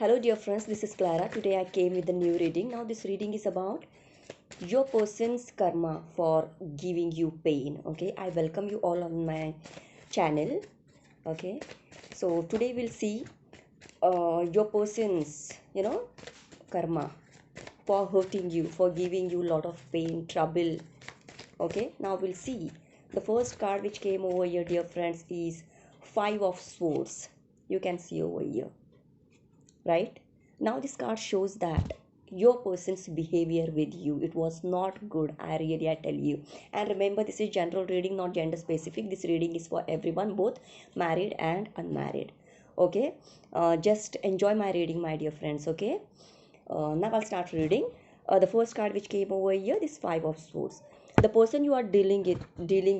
Hello, dear friends. This is Clara. Today I came with a new reading. Now, this reading is about your person's karma for giving you pain. Okay, I welcome you all on my channel. Okay, so today we'll see your person's karma for hurting you, for giving you a lot of pain, trouble. Okay, now we'll see. The first card which came over here, dear friends, is Five of Swords. You can see over here, right? Now this card shows that your person's behavior with you, it was not good. I tell you. And remember, this is general reading, not gender specific. This reading is for everyone, both married and unmarried. Okay, just enjoy my reading, my dear friends. Okay, now I'll start reading. The first card which came over here, this Five of Swords. The person you are dealing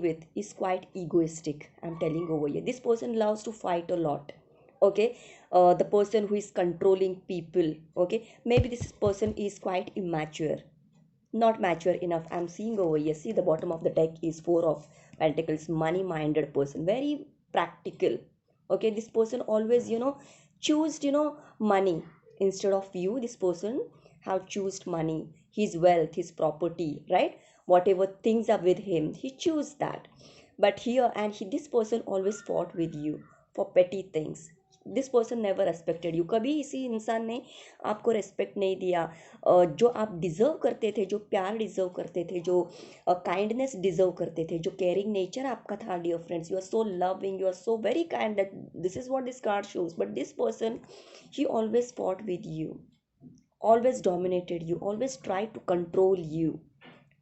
with is quite egoistic. I'm telling over here. This person loves to fight a lot. Okay, the person who is controlling people. Okay, maybe this person is quite immature, not mature enough. I'm seeing over here. See, the bottom of the deck is Four of Pentacles. Money minded person, very practical. Okay, this person always choose money instead of you. This person have choose money, his wealth, his property, right? Whatever things are with him, he choose that. But here, and this person always fought with you for petty things. This person never respected you. कभी इसी इंसान ने आपको respect नहीं दिया. जो आप deserve करते थे, जो प्यार डिज़र्व करते थे, जो काइंडनेस डिज़र्व करते थे, जो केयरिंग नेचर आपका था, dear friends, you are so loving, you are so very kind. That this is what this card shows. But this person, he always fought with you, always dominated you, always tried to control you.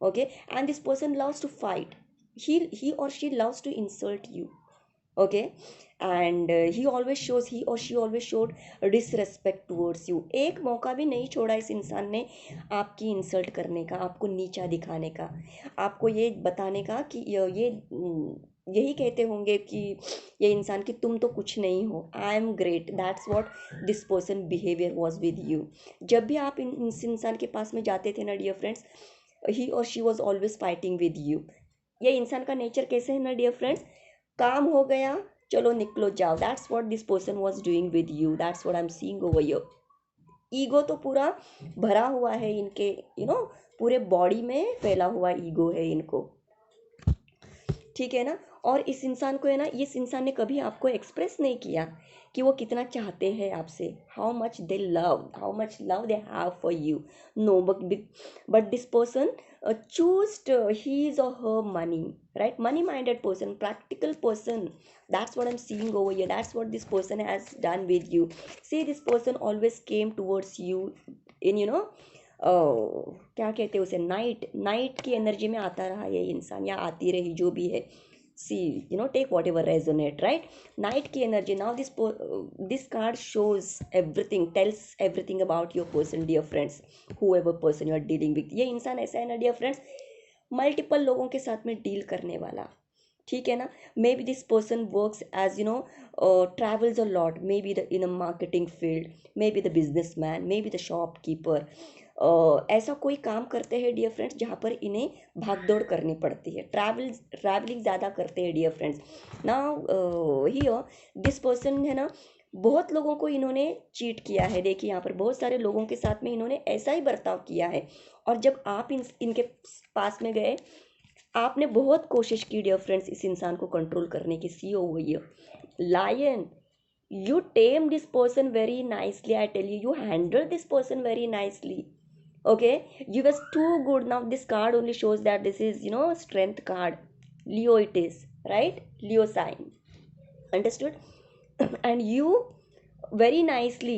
Okay, and this person loves to fight. He or she loves to insult you. Okay, and he or she always showed disrespect towards you. एक मौका भी नहीं छोड़ा इस इंसान ने आपकी insult करने का, आपको नीचा दिखाने का, आपको ये बताने का कि यही कहते होंगे कि ये इंसान कि तुम तो कुछ नहीं हो, I am great. That's what this person behaviour was with you. जब भी आप इस इंसान के पास में जाते थे ना, डियर फ्रेंड्स, ही और she was always fighting with you. ये इंसान का नेचर कैसे है ना, डियर फ्रेंड्स, काम हो गया, चलो निकलो जाओ. That's what this person was doing with you. That's what I am seeing over here. Ego तो पूरा भरा हुआ है इनके, पूरे बॉडी में फैला हुआ ईगो है इनको. ठीक है ना. और इस इंसान को है ना, इस इंसान ने कभी आपको एक्सप्रेस नहीं किया कि वो कितना चाहते हैं आपसे, how much love they have for you. No, but this person choosed his or her money, right? Money minded person, practical person. That's what I'm seeing over here. That's what this person has done with you. See, this person always came towards you in क्या कहते हैं उसे, night की energy में आता रहा ये इंसान, या आती रही, जो भी है. सी, take whatever resonate, right? Night की energy. Now this card shows everything, tells everything about your person, dear friends. whoever person you are dealing with, ये इंसान ऐसा है ना, डियर फ्रेंड्स, मल्टीपल लोगों के साथ में डील करने वाला. ठीक है ना. Maybe this person works as travels a lot, maybe the in a marketing field, maybe the business man, maybe the shopkeeper. ऐसा कोई काम करते हैं, डियर फ्रेंड्स, जहाँ पर इन्हें भागदौड़ करनी पड़ती है, ट्रैवलिंग ज़्यादा करते हैं, डियर फ्रेंड्स. ना हियर दिस पर्सन है ना, बहुत लोगों को इन्होंने चीट किया है. देखिए, यहाँ पर बहुत सारे लोगों के साथ में इन्होंने ऐसा ही बर्ताव किया है. और जब आप इनके पास में गए, आपने बहुत कोशिश की, डियर फ्रेंड्स, इस इंसान को कंट्रोल करने की. See over here, lion, you tame this person very nicely. I tell you, you handle this person very nicely. Okay, you was too good. Now this card only shows that this is strength card. Leo it is, right? Leo sign, understood? And you very nicely,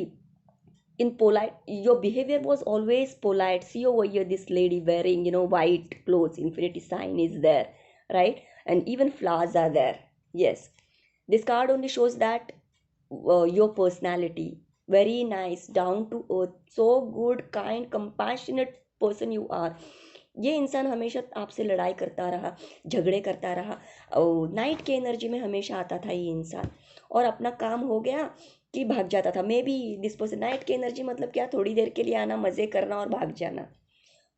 in polite, your behavior was always polite. See over here, this lady wearing white clothes, infinity sign is there, right? And even flowers are there. Yes, this card only shows that your personality, very nice, down to earth, so good, kind, compassionate person you are. ये इंसान हमेशा आपसे लड़ाई करता रहा, झगड़े करता रहा. नाइट के एनर्जी में हमेशा आता था ये इंसान, और अपना काम हो गया कि भाग जाता था. May be this person, night की एनर्जी मतलब क्या, थोड़ी देर के लिए आना, मज़े करना और भाग जाना.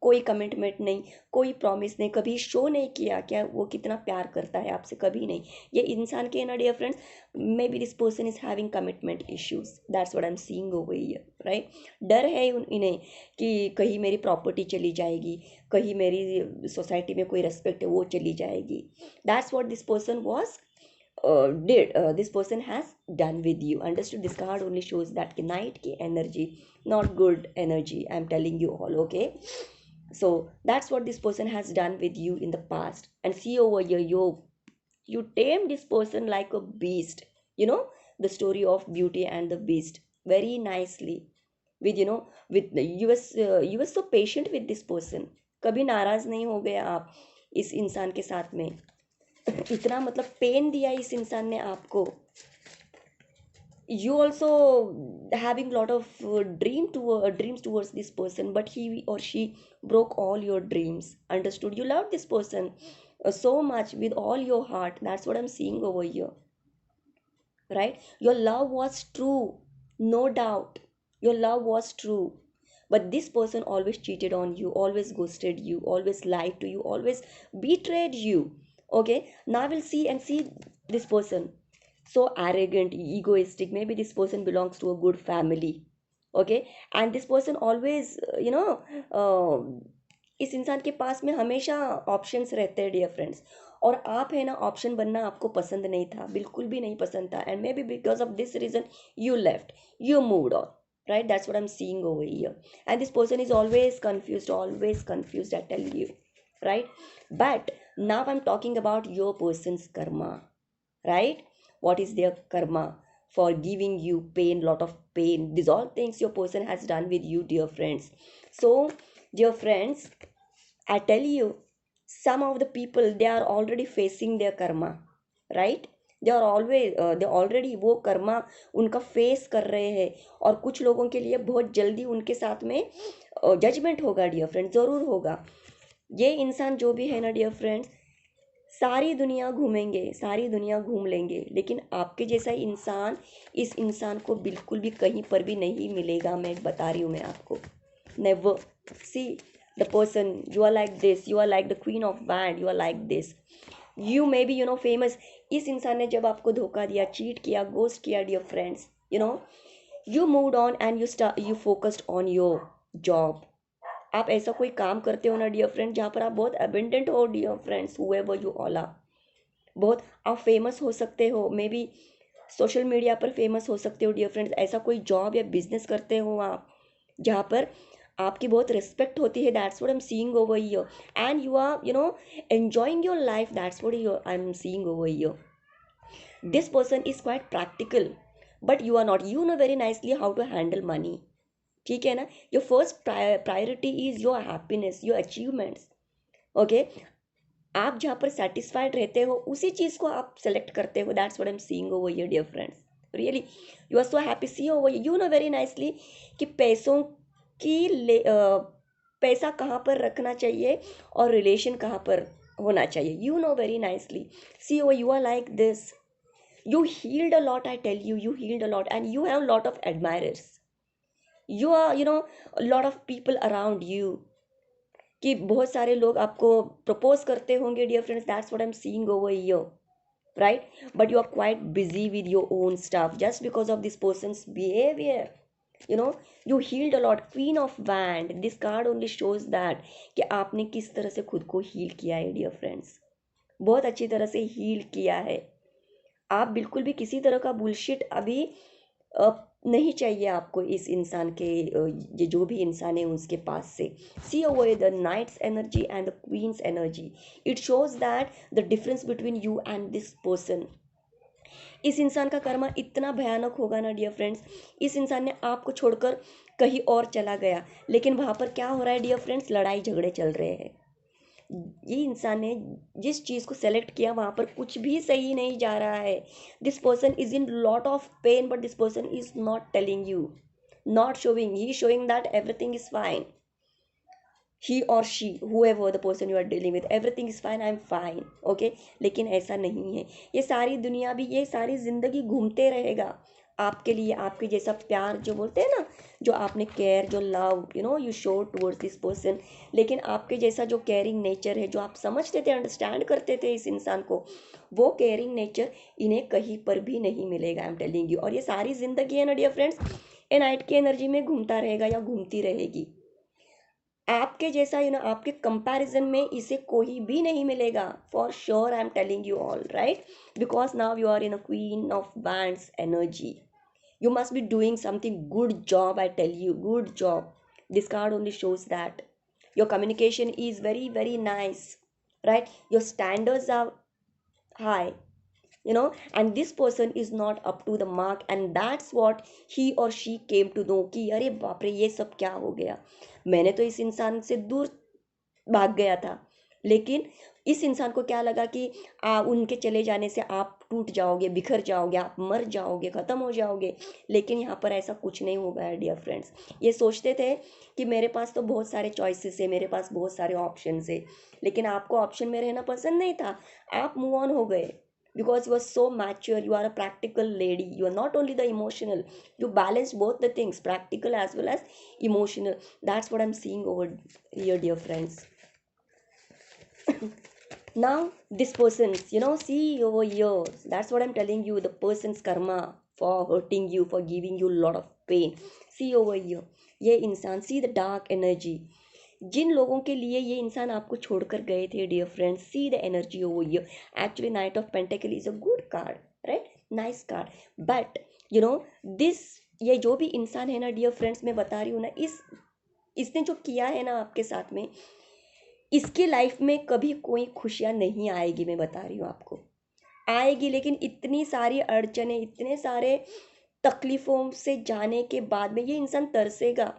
कोई कमिटमेंट नहीं, कोई प्रॉमिस नहीं, कभी शो नहीं किया क्या वो कितना प्यार करता है आपसे, कभी नहीं। ये इंसान के ना dear friends, maybe this person is having commitment issues, that's what I am seeing over here, right. डर है इन्हें कि कहीं मेरी प्रॉपर्टी चली जाएगी, कहीं मेरी सोसाइटी में कोई रेस्पेक्ट है वो चली जाएगी। That's what this person was did this person has done with you. Understood? This card only shows that night ki energy, not good energy, I'm telling you all, okay? So that's what this person has done with you in the past. And see over here, you tame this person like a beast, you know, the story of Beauty and the Beast, very nicely. With with you were so patient with this person. कभी नाराज नहीं हो गए आप इस इंसान के साथ में। इतना मतलब पेन दिया इस इंसान ने आपको। You also having lot of dreams towards this person, but he or she broke all your dreams. Understood? You love this person so much with all your heart. That's what I'm seeing over here, right? Your love was true, no doubt. Your love was true, but this person always cheated on you, always ghosted you, always lied to you, always betrayed you. Okay, now we'll see this person so arrogant, egoistic. Maybe this person belongs to a good family. Okay, and this person always इस इंसान के पास में हमेशा options रहते हैं dear friends. और आप है ना, ऑप्शन बनना आपको पसंद नहीं था, बिल्कुल भी नहीं पसंद था, and maybe because of this reason you left, you moved on, right? That's what I'm seeing over here. And this person is always confused, I tell you, right? But now I'm talking about your person's karma, right? What is their karma for giving you pain, lot of pain? These all things your person has done with you, dear friends. So dear friends, I tell you, some of the people, they are already facing their karma, right? they already वो कर्मा उनका face कर रहे हैं। और कुछ लोगों के लिए बहुत जल्दी उनके साथ में जजमेंट होगा डियर फ्रेंड्स, ज़रूर होगा। ये इंसान जो भी है ना डियर फ्रेंड्स, सारी दुनिया घूमेंगे, सारी दुनिया घूम लेंगे, लेकिन आपके जैसा इंसान इस इंसान को बिल्कुल भी कहीं पर भी नहीं मिलेगा। मैं बता रही हूँ मैं आपको, never. See the person, you are like this, you are like the queen of band, you are like this, you may be famous। इस इंसान ने जब आपको धोखा दिया, चीट किया, गोस्ट किया dear friends, you moved on and you focused on your job। आप ऐसा कोई काम करते हो ना डियर फ्रेंड जहाँ पर आप बहुत अबेंडेंट हो dear friends, whoever you all are, बहुत आप फेमस हो सकते हो, मे बी सोशल मीडिया पर फेमस हो सकते हो डियर फ्रेंड्स। ऐसा कोई जॉब या बिजनेस करते हो आप जहाँ पर आपकी बहुत रिस्पेक्ट होती है, that's what I am seeing over here. And you are enjoying your life, that's what I am seeing over here. This person is quite practical, but you are not. You know very nicely how to handle money, ठीक है ना? Your first priority is your happiness, your achievements. Okay, आप जहाँ पर satisfied रहते हो उसी चीज़ को आप सेलेक्ट करते हो, that's what I am seeing over here dear friends. Really you are so happy, see over, you know very nicely कि पैसा कहाँ पर रखना चाहिए और रिलेशन कहाँ पर होना चाहिए। You know very nicely, see over, you are like this, you healed a lot, I tell you, you healed a lot, and you have a lot of admirers, you are a lot of people around you, कि बहुत सारे लोग आपको propose करते होंगे dear friends, that's what I am seeing over here, right? But you are quite busy with your own stuff just because of this person's behavior. You healed a lot, queen of wand, this card only shows that कि आपने किस तरह से खुद को heal किया है dear friends, बहुत अच्छी तरह से हील किया है। आप बिल्कुल भी किसी तरह का बुलशिट अभी नहीं चाहिए आपको इस इंसान के, ये जो भी इंसान है उसके पास से। See over the knight's energy and the queen's energy, it shows that the difference between you and this person. इस इंसान का कर्मा इतना भयानक होगा ना डियर फ्रेंड्स, इस इंसान ने आपको छोड़कर कहीं और चला गया, लेकिन वहाँ पर क्या हो रहा है डियर फ्रेंड्स, लड़ाई झगड़े चल रहे हैं। ये इंसान ने जिस चीज़ को सेलेक्ट किया वहाँ पर कुछ भी सही नहीं जा रहा है। This person is in lot of pain, but this person is not telling you, not showing, he showing that everything is fine, he और she, whoever the person you are dealing with, everything is fine, I am fine, okay? लेकिन ऐसा नहीं है, ये सारी दुनिया भी, ये सारी जिंदगी घूमते रहेगा, आपके लिए आपके जैसा प्यार जो बोलते हैं ना, जो आपने केयर, जो love you show towards this person, लेकिन आपके जैसा जो केयरिंग नेचर है, जो आप समझते थे, अंडरस्टैंड करते थे इस इंसान को, वो केयरिंग नेचर इन्हें कहीं पर भी नहीं मिलेगा, आई एम टेलिंग यू। और ये सारी जिंदगी है ना डियर फ्रेंड्स, ए नाइट की एनर्जी में घूमता रहेगा या घूमती रहेगी। आपके जैसा आपके कंपैरिजन में इसे कोई भी नहीं मिलेगा, for sure, I am telling you all right, because now you are in a queen of wands energy. You must be doing something good job, I tell you, good job. This card only shows that your communication is very very nice, right? Your standards are high, and this person is not up to the mark, and that's what he or she came to know कि अरे बाप रे ये सब क्या हो गया, मैंने तो इस इंसान से दूर भाग गया था, लेकिन इस इंसान को क्या लगा कि उनके चले जाने से आप टूट जाओगे, बिखर जाओगे, आप मर जाओगे, ख़त्म हो जाओगे। लेकिन यहाँ पर ऐसा कुछ नहीं होगा है डियर फ्रेंड्स। ये सोचते थे कि मेरे पास तो बहुत सारे चॉइसेस है, मेरे पास बहुत सारे ऑप्शन है, लेकिन आपको ऑप्शन में रहना पसंद नहीं था, आप मूव ऑन हो गए, because you are so mature, you are a practical lady, you are not only the emotional, you balance both the things, practical as well as emotional. That's what I'm seeing over here dear friends. Now this person's see over here, that's what I'm telling you, the person's karma for hurting you, for giving you a lot of pain. See over here, ये इंसान, see the dark energy, जिन लोगों के लिए ये इंसान आपको छोड़कर गए थे dear friends, see the energy over here. Actually knight of pentacle is a good card, right, nice card, but this, ये जो भी इंसान है ना डियर फ्रेंड्स, मैं बता रही हूँ ना, इसने जो किया है ना आपके साथ में, इसकी लाइफ में कभी कोई खुशियाँ नहीं आएगी, मैं बता रही हूँ आपको, आएगी, लेकिन इतनी सारी अड़चने, इतने सारे तकलीफों से जाने के बाद में ये इंसान तरसेगा,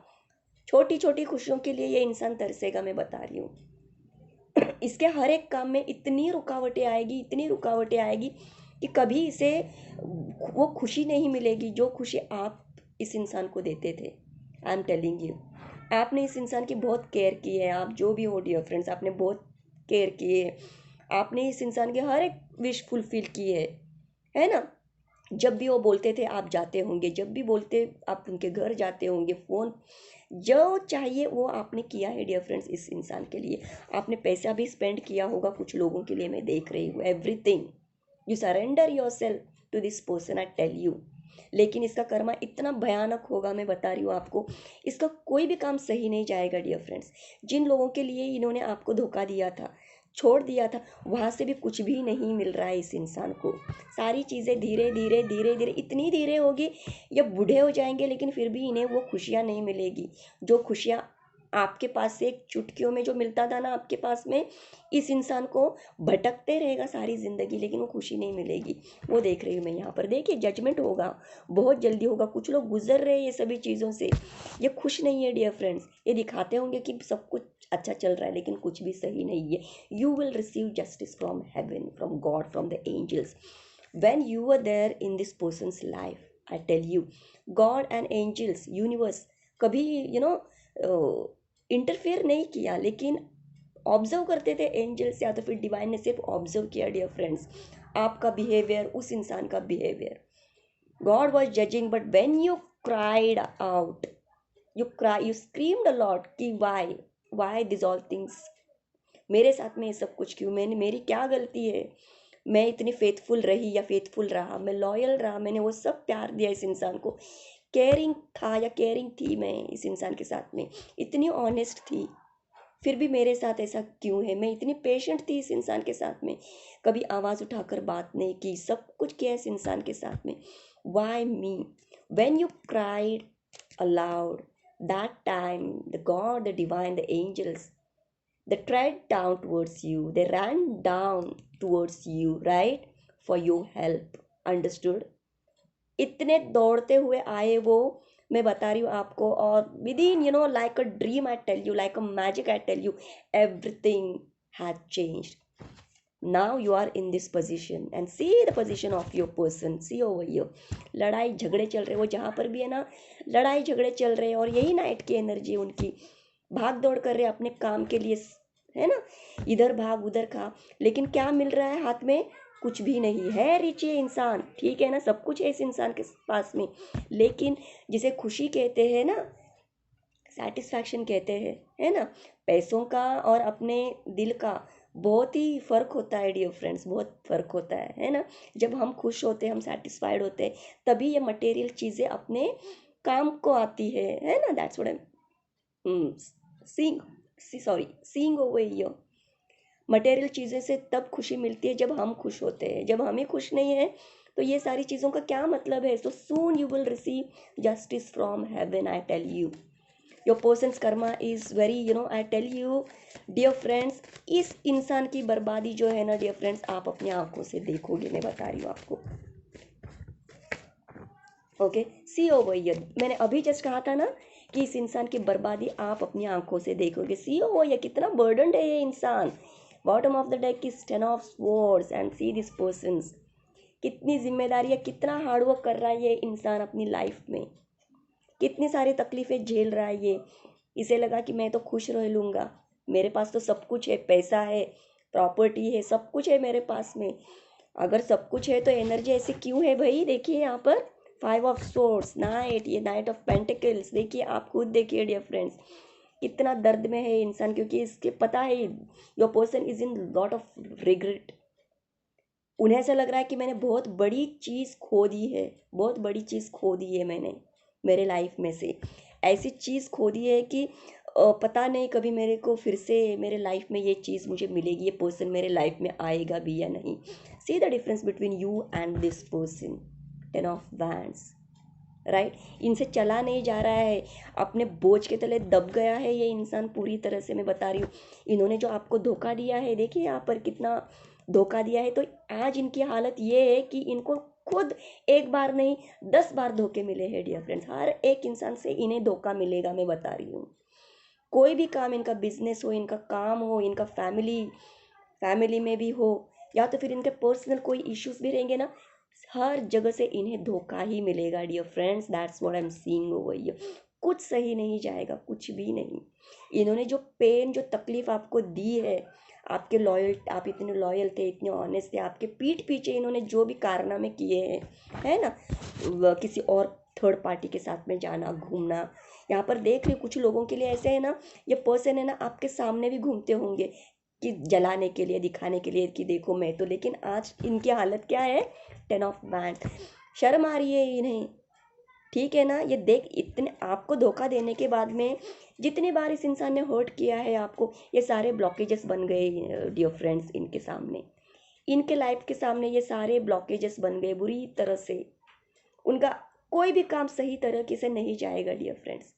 छोटी छोटी खुशियों के लिए ये इंसान तरसेगा, मैं बता रही हूँ। इसके हर एक काम में इतनी रुकावटें आएगी, इतनी रुकावटें आएगी कि कभी इसे वो खुशी नहीं मिलेगी जो खुशी आप इस इंसान को देते थे। आई एम टेलिंग यू, आपने इस इंसान की बहुत केयर की है, आप जो भी हो डियर फ्रेंड्स, आपने बहुत केयर की है, आपने इस इंसान की हर एक विश फुलफिल की है ना। जब भी वो बोलते थे आप जाते होंगे, जब भी बोलते आप उनके घर जाते होंगे, फ़ोन जो चाहिए वो आपने किया है डियर फ्रेंड्स इस इंसान के लिए। आपने पैसा भी स्पेंड किया होगा कुछ लोगों के लिए, मैं देख रही हूँ, everything you surrender yourself to this person, I tell you. लेकिन इसका कर्मा इतना भयानक होगा, मैं बता रही हूँ आपको, इसका कोई भी काम सही नहीं जाएगा डियर फ्रेंड्स। जिन लोगों के लिए इन्होंने आपको धोखा दिया था, छोड़ दिया था, वहाँ से भी कुछ भी नहीं मिल रहा है इस इंसान को। सारी चीज़ें धीरे धीरे धीरे धीरे इतनी धीरे होगी, ये बूढ़े हो जाएंगे, लेकिन फिर भी इन्हें वो खुशियाँ नहीं मिलेगी, जो खुशियाँ आपके पास से एक चुटकियों में जो मिलता था ना आपके पास में, इस इंसान को भटकते रहेगा सारी ज़िंदगी, लेकिन वो खुशी नहीं मिलेगी। वो देख रही हूँ मैं यहाँ पर, देखिए जजमेंट होगा, बहुत जल्दी होगा, कुछ लोग गुजर रहे हैं ये सभी चीज़ों से, ये खुश नहीं है डियर फ्रेंड्स। ये दिखाते होंगे कि सब कुछ अच्छा चल रहा है, लेकिन कुछ भी सही नहीं है। You will receive justice from heaven, from God, from the angels, when you were there in this person's life, I tell you, God and angels, universe कभी इंटरफेयर नहीं किया, लेकिन ऑब्जर्व करते थे एंजल्स, या तो फिर डिवाइन ने सिर्फ ऑब्जर्व किया डियर फ्रेंड्स आपका बिहेवियर, उस इंसान का behaviour. God was judging, but when you cried out, you screamed a lot कि वाई दिस ऑल थिंग्स, मेरे साथ में ये सब कुछ क्यों, मेरी क्या गलती है, मैं इतनी फेथफुल रही या फेथफुल रहा, मैं लॉयल रहा, मैंने वो सब प्यार दिया इस इंसान को, केयरिंग था या केयरिंग थी मैं इस इंसान के साथ में, इतनी ऑनेस्ट थी, फिर भी मेरे साथ ऐसा क्यों है, मैं इतनी पेशेंट थी इस इंसान के साथ में, कभी आवाज़ उठाकर बात नहीं की, सब कुछ किया इस इंसान के साथ में, why me. When you cried aloud, that time the God, the divine, the angels, they tread down towards you, they ran down towards you, right, for your help, understood। इतने दौड़ते हुए आए वो, मैं बता रही हूँ आपको, और within like a dream, I tell you, like a magic, I tell you, everything has changed. Now you are in this position and see the position of your person, see over here, लड़ाई झगड़े चल रहे, वो जहाँ पर भी है ना लड़ाई झगड़े चल रहे हैं, और यही नाइट की एनर्जी उनकी, भाग दौड़ कर रहे अपने काम के लिए, है ना, इधर भाग उधर खा, लेकिन क्या मिल रहा है हाथ में, कुछ भी नहीं है। रिच ये इंसान, ठीक है ना, सब कुछ है इस इंसान के पास में, लेकिन जिसे खुशी कहते हैं ना, सेटिस्फैक्शन कहते हैं, है ना, पैसों का और अपने दिल का बहुत ही फर्क होता है डियर फ्रेंड्स, बहुत फर्क होता है ना। जब हम खुश होते हैं, हम सेटिस्फाइड होते हैं, तभी ये मटेरियल चीज़ें अपने काम को आती है ना। That's what I seeing, seeing over here. Material चीज़ें से तब खुशी मिलती है जब हम खुश होते हैं, जब हम ही खुश नहीं है तो ये सारी चीज़ों का क्या मतलब है। So soon you will receive justice from heaven, I tell you. Your person's karma is very, I tell you dear friends, इस इंसान की बर्बादी जो है ना डियर फ्रेंड्स, आप अपनी आंखों से देखोगे, मैं बता रही हूँ आपको। ओके, सी ओवर हियर, मैंने अभी जस्ट कहा था ना कि इस इंसान की बर्बादी आप अपनी आंखों से देखोगे। सी ओवर हियर, कितना बर्डनड है ये इंसान। Bottom of the deck is 10 of swords and see this persons, कितनी जिम्मेदारी है, कितना हार्डवर्क कर रहा है ये इंसान अपनी लाइफ में, कितनी सारी तकलीफें झेल रहा है ये। इसे लगा कि मैं तो खुश रह लूँगा, मेरे पास तो सब कुछ है, पैसा है, प्रॉपर्टी है, सब कुछ है मेरे पास में। अगर सब कुछ है तो एनर्जी ऐसी क्यों है भाई। देखिए यहाँ पर 5 ऑफ सोर्स, नाइट, ये नाइट ऑफ पेंटिकल्स, देखिए आप खुद देखिए डियर फ्रेंड्स, कितना दर्द में है इंसान, क्योंकि इसके पता है your person is in lot of regret. उन्हें ऐसा लग रहा है कि मैंने बहुत बड़ी चीज़ खो दी है, बहुत बड़ी चीज़ खो दी है मैंने मेरे लाइफ में से, ऐसी चीज़ खो दी है कि पता नहीं कभी मेरे को फिर से मेरे लाइफ में ये चीज़ मुझे मिलेगी, ये पर्सन मेरे लाइफ में आएगा भी या नहीं। See the difference between you and this person, 10 of wands, right. इनसे चला नहीं जा रहा है, अपने बोझ के तले दब गया है ये इंसान पूरी तरह से, मैं बता रही हूँ। इन्होंने जो आपको धोखा दिया है, देखिए यहाँ पर कितना धोखा दिया है, तो आज इनकी हालत ये है कि इनको खुद एक बार नहीं 10 बार धोखे मिले हैं डियर फ्रेंड्स। हर एक इंसान से इन्हें धोखा मिलेगा, मैं बता रही हूँ। कोई भी काम, इनका बिजनेस हो, इनका काम हो, इनका फैमिली में भी हो, या तो फिर इनके पर्सनल कोई इश्यूज भी रहेंगे ना, हर जगह से इन्हें धोखा ही मिलेगा dear friends. That's what I am seeing over here. कुछ सही नहीं जाएगा, कुछ भी नहीं। इन्होंने जो पेन, जो तकलीफ आपको दी है, आपके लॉयल, आप इतने लॉयल थे, इतने ऑनेस्ट थे, आपके पीठ पीछे इन्होंने जो भी कारनामे किए हैं, है ना, किसी और थर्ड पार्टी के साथ में जाना, घूमना, यहाँ पर देख रही कुछ लोगों के लिए ऐसे है ना, ये पर्सन है ना आपके सामने भी घूमते होंगे कि जलाने के लिए, दिखाने के लिए कि देखो मैं तो, लेकिन आज इनकी हालत क्या है, 10 ऑफ वैंड। शर्म आ रही है इन्हें, ठीक है ना। ये देख, इतने आपको धोखा देने के बाद में जितनी बार इस इंसान ने हर्ट किया है आपको, ये सारे ब्लॉकेजेस बन गए डियर फ्रेंड्स इनके सामने, इनके लाइफ के सामने ये सारे ब्लॉकेजेस बन गए बुरी तरह से। उनका कोई भी काम सही तरीके से नहीं जाएगा डियर फ्रेंड्स।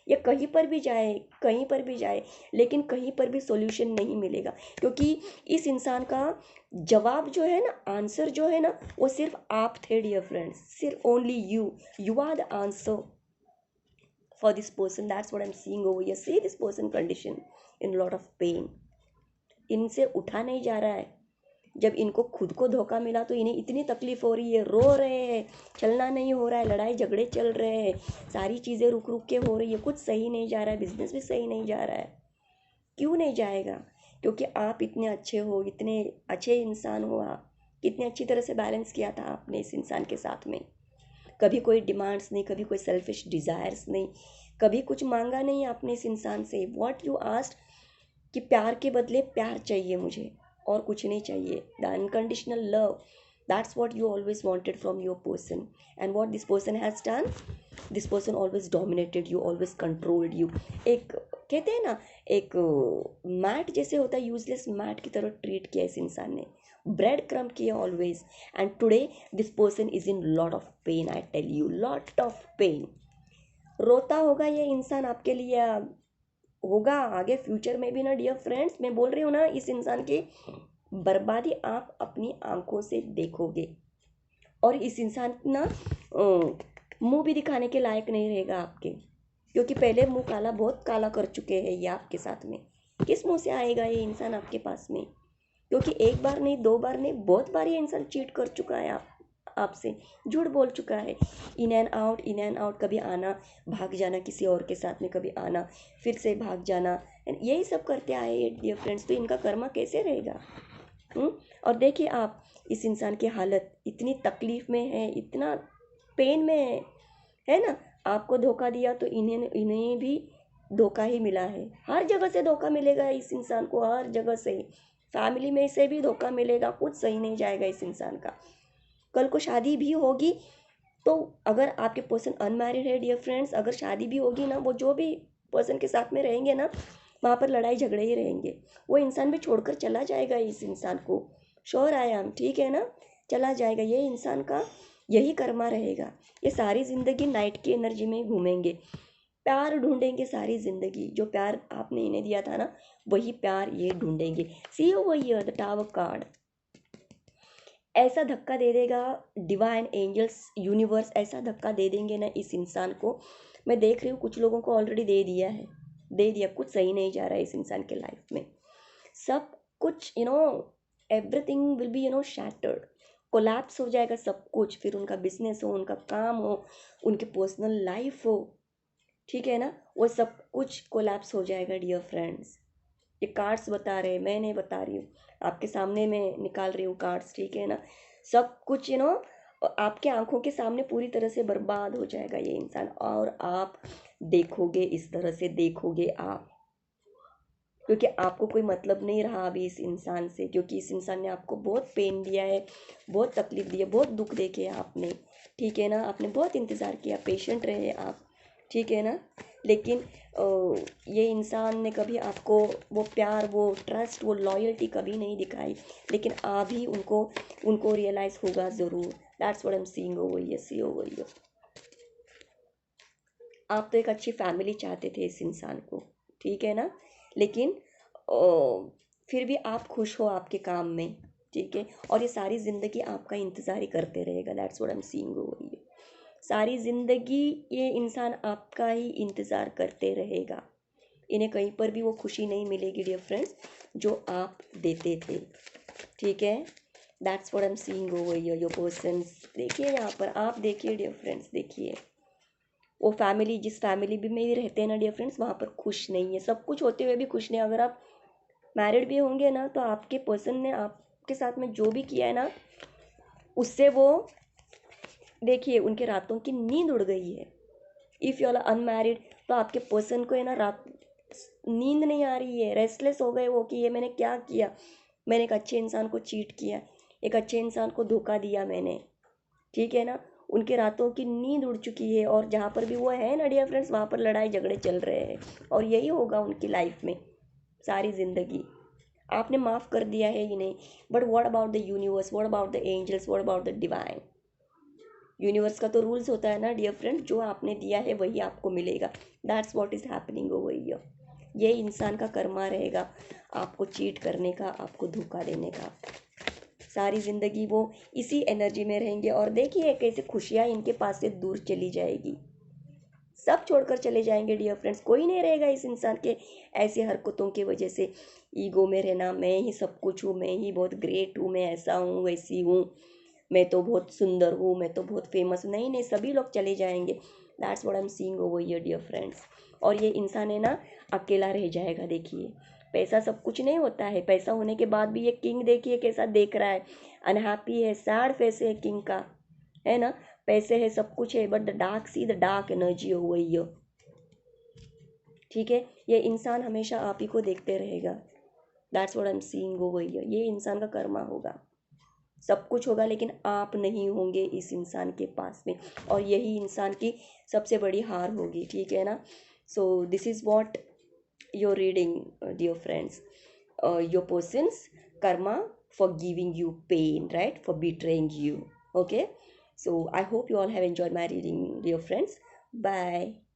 ये कहीं पर भी जाए, कहीं पर भी जाए, लेकिन कहीं पर भी सॉल्यूशन नहीं मिलेगा, क्योंकि इस इंसान का जवाब जो है ना, आंसर जो है ना, वो सिर्फ आप थे डियर फ्रेंड्स, सिर्फ only you are the answer for this person. That's what I am seeing over here. See this person condition in lot of pain, इनसे उठा नहीं जा रहा है। जब इनको खुद को धोखा मिला तो इन्हें इतनी तकलीफ हो रही है, रो रहे हैं, चलना नहीं हो रहा है, लड़ाई झगड़े चल रहे हैं, सारी चीज़ें रुक रुक के हो रही है, कुछ सही नहीं जा रहा है, बिजनेस भी सही नहीं जा रहा है। क्यों नहीं जाएगा? क्योंकि आप इतने अच्छे हो, इतने अच्छे इंसान हो, आप कितने अच्छी तरह से बैलेंस किया था आपने इस इंसान के साथ में। कभी कोई डिमांड्स नहीं, कभी कोई सेल्फिश डिज़ायर्स नहीं, कभी कुछ मांगा नहीं आपने इस इंसान से। व्हाट यू आस्क्ड कि प्यार के बदले प्यार चाहिए मुझे, और कुछ नहीं चाहिए। The unconditional love, that's what you always wanted from your person, and what this person has done, this person always dominated you, always controlled you. एक कहते हैं ना, एक मैट जैसे होता है, यूजलेस मैट की तरह ट्रीट किया इस इंसान ने, ब्रेड क्रम्ब किया always. And today this person is in lot of pain, I tell you, lot of pain. रोता होगा ये इंसान आपके लिए, होगा आगे फ्यूचर में भी ना डियर फ्रेंड्स। मैं बोल रही हूँ ना, इस इंसान की बर्बादी आप अपनी आंखों से देखोगे, और इस इंसान ना मुंह भी दिखाने के लायक नहीं रहेगा आपके, क्योंकि पहले मुंह काला, बहुत काला कर चुके हैं ये आपके साथ में। किस मुंह से आएगा ये इंसान आपके पास में? क्योंकि एक बार नहीं, दो बार नहीं, बहुत बार ये इंसान चीट कर चुका है आपसे, झूठ बोल चुका है। In and out, in and out, कभी आना भाग जाना किसी और के साथ में, कभी आना फिर से भाग जाना, यही सब करते आए डियर फ्रेंड्स। तो इनका कर्मा कैसे रहेगा? और देखिए आप, इस इंसान की हालत इतनी तकलीफ में है, इतना पेन में है ना। आपको धोखा दिया तो इन्हें इन्हें भी धोखा ही मिला है। हर जगह से धोखा मिलेगा इस इंसान को, हर जगह से। फैमिली में से भी धोखा मिलेगा, कुछ सही नहीं जाएगा इस इंसान का। कल को शादी भी होगी तो अगर आपके पर्सन अनमैरिड है डियर फ्रेंड्स, अगर शादी भी होगी ना, वो जो भी पर्सन के साथ में रहेंगे ना, वहाँ पर लड़ाई झगड़े ही रहेंगे। वो इंसान भी छोड़कर चला जाएगा इस इंसान को, श्योर आई एम, ठीक है ना, चला जाएगा। ये इंसान का यही कर्मा रहेगा। ये सारी ज़िंदगी नाइट की एनर्जी में घूमेंगे, प्यार ढूंढेंगे सारी ज़िंदगी। जो प्यार आपने इन्हें दिया था ना, वही प्यार ये ढूंढेंगे। See over here the tower card. ऐसा धक्का दे देगा डिवाइन एंजल्स, यूनिवर्स ऐसा धक्का दे देंगे ना इस इंसान को। मैं देख रही हूँ कुछ लोगों को ऑलरेडी दे दिया है, दे दिया। कुछ सही नहीं जा रहा है इस इंसान के लाइफ में। सब कुछ everything will be shattered, collapse हो जाएगा सब कुछ। फिर उनका बिजनेस हो, उनका काम हो, उनकी पर्सनल लाइफ हो, ठीक है ना, वो सब कुछ कोलैप्स हो जाएगा डियर फ्रेंड्स। ये कार्ड्स बता रहे हैं, मैं नहीं बता रही हूँ, आपके सामने मैं निकाल रही हूँ कार्ड्स, ठीक है ना। सब कुछ आपके आंखों के सामने पूरी तरह से बर्बाद हो जाएगा ये इंसान, और आप देखोगे, इस तरह से देखोगे आप, क्योंकि आपको कोई मतलब नहीं रहा अभी इस इंसान से, क्योंकि इस इंसान ने आपको बहुत पेन दिया है, बहुत तकलीफ दी है, बहुत दुख देखे आपने, ठीक है ना। आपने बहुत इंतज़ार किया, पेशेंट रहे आप, ठीक है ना। लेकिन ये इंसान ने कभी आपको वो प्यार, वो ट्रस्ट, वो लॉयल्टी कभी नहीं दिखाई। लेकिन अभी उनको उनको रियलाइज़ होगा ज़रूर। That's what I am seeing over here, see over here. आप तो एक अच्छी फैमिली चाहते थे इस इंसान को, ठीक है ना। लेकिन फिर भी आप खुश हो आपके काम में, ठीक है। और ये सारी ज़िंदगी आपका इंतज़ार ही करते रहेगा। That's what I am seeing over here. सारी ज़िंदगी ये इंसान आपका ही इंतज़ार करते रहेगा। इन्हें कहीं पर भी वो खुशी नहीं मिलेगी डियर फ्रेंड्स जो आप देते थे, ठीक है। That's what I am seeing over here. Your persons, देखिए यहाँ पर आप देखिए डियर फ्रेंड्स, देखिए वो फैमिली, जिस फैमिली भी में भी रहते हैं ना डियर फ्रेंड्स, वहाँ पर खुश नहीं है। सब कुछ होते हुए भी खुश नहीं। अगर आप मैरिड भी होंगे ना, तो आपके पर्सन ने आपके साथ में जो भी किया है ना, उससे वो, देखिए उनके रातों की नींद उड़ गई है। इफ़ यू आर अनमैरिड, तो आपके पर्सन को है ना रात नींद नहीं आ रही है, रेस्टलेस हो गए वो कि ये मैंने क्या किया, मैंने एक अच्छे इंसान को चीट किया, एक अच्छे इंसान को धोखा दिया मैंने, ठीक है ना। उनके रातों की नींद उड़ चुकी है, और जहाँ पर भी वो है ना डियर फ्रेंड्स, वहाँ पर लड़ाई झगड़े चल रहे हैं, और यही होगा उनकी लाइफ में सारी ज़िंदगी। आपने माफ़ कर दिया है इन्हें, but what about the universe, what about the angels, what about the divine. Universe का तो रूल्स होता है ना डियर फ्रेंड, जो आपने दिया है वही आपको मिलेगा। That's what is happening over here. ये इंसान का कर्मा रहेगा, आपको चीट करने का, आपको धोखा देने का। सारी ज़िंदगी वो इसी एनर्जी में रहेंगे, और देखिए कैसे खुशियाँ इनके पास से दूर चली जाएगी। सब छोड़कर चले जाएंगे डियर फ्रेंड्स, कोई नहीं रहेगा इस इंसान के ऐसी हरकतों की वजह से। ईगो में रहना, मैं ही सब कुछ हूँ, मैं ही बहुत ग्रेट हूँ, मैं ऐसा हूँ, वैसी हूँ, मैं तो बहुत सुंदर हूँ, मैं तो बहुत फेमस हूँ। नहीं नहीं, सभी लोग चले जाएंगे। That's what I am seeing over here dear friends. और ये इंसान है ना, अकेला रह जाएगा। देखिए पैसा सब कुछ नहीं होता है, पैसा होने के बाद भी ये किंग देखिए कैसा देख रहा है, अनहैप्पी है, सैड फेस है किंग का, है ना। पैसे है, सब कुछ है, but the dark, C the dark energy over here, ठीक है। ये इंसान हमेशा आप ही को देखते रहेगा। That's what I am seeing over here. ये इंसान का कर्मा होगा, सब कुछ होगा, लेकिन आप नहीं होंगे इस इंसान के पास में, और यही इंसान की सबसे बड़ी हार होगी, ठीक है ना। So this is what your reading dear friends. Your person's karma for giving you pain, right, for betraying you, okay. So I hope you all have enjoyed my reading dear friends. Bye.